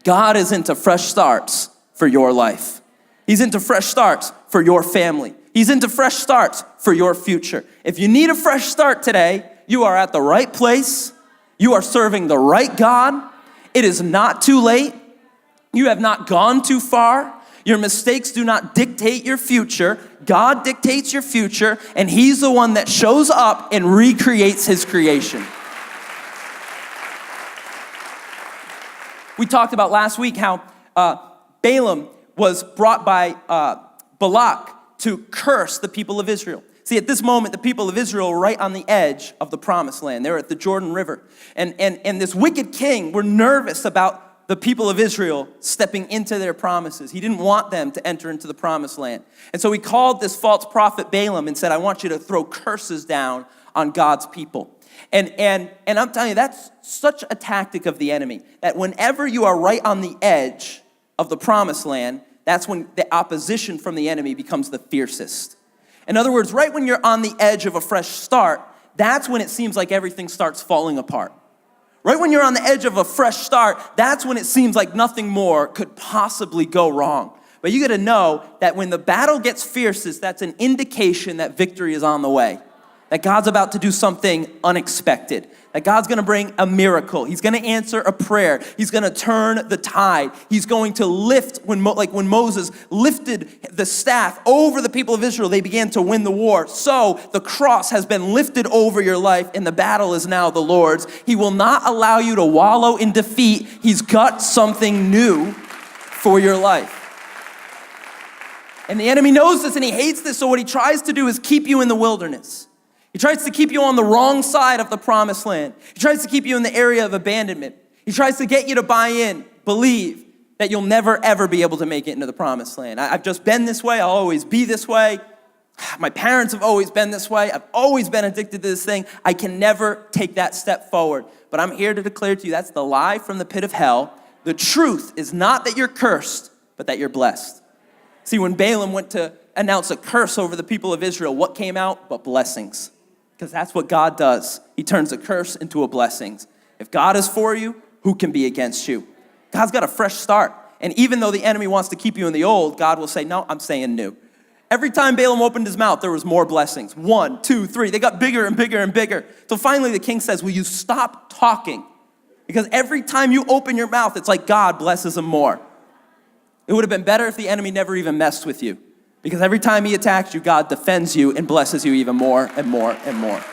God is into fresh starts for your life. He's into fresh starts for your family. He's into fresh starts for your future. If you need a fresh start today, you are at the right place. You are serving the right God. It is not too late. You have not gone too far. Your mistakes do not dictate your future. God dictates your future, and He's the one that shows up and recreates His creation. We talked about last week how Balaam was brought by Balak to curse the people of Israel. See, at this moment, the people of Israel were right on the edge of the promised land. They were at the Jordan River. And this wicked king were nervous about the people of Israel stepping into their promises. He didn't want them to enter into the promised land. And so he called this false prophet Balaam and said, I want you to throw curses down on God's people. And I'm telling you, that's such a tactic of the enemy, that whenever you are right on the edge of the promised land, that's when the opposition from the enemy becomes the fiercest. In other words, right when you're on the edge of a fresh start, that's when it seems like everything starts falling apart. Right when you're on the edge of a fresh start, that's when it seems like nothing more could possibly go wrong. But you got to know that when the battle gets fiercest, that's an indication that victory is on the way. That God's about to do something unexpected. That God's going to bring a miracle. He's going to answer a prayer. He's going to turn the tide. He's going to lift, when Moses lifted the staff over the people of Israel, they began to win the war. So the cross has been lifted over your life, and the battle is now the Lord's. He will not allow you to wallow in defeat. He's got something new for your life. And the enemy knows this, and he hates this, so what he tries to do is keep you in the wilderness. He tries to keep you on the wrong side of the promised land. He tries to keep you in the area of abandonment. He tries to get you to buy in, believe that you'll never, ever be able to make it into the promised land. I've just been this way. I'll always be this way. My parents have always been this way. I've always been addicted to this thing. I can never take that step forward. But I'm here to declare to you that's the lie from the pit of hell. The truth is not that you're cursed, but that you're blessed. See, when Balaam went to announce a curse over the people of Israel, what came out but blessings? Because that's what God does. He turns a curse into a blessing. If God is for you, who can be against you? God's got a fresh start. And even though the enemy wants to keep you in the old, God will say, no, I'm saying new. Every time Balaam opened his mouth, there was more blessings. 1, 2, 3. They got bigger and bigger and bigger. So finally the king says, will you stop talking? Because every time you open your mouth, it's like God blesses him more. It would have been better if the enemy never even messed with you. Because every time he attacks you, God defends you and blesses you even more and more and more.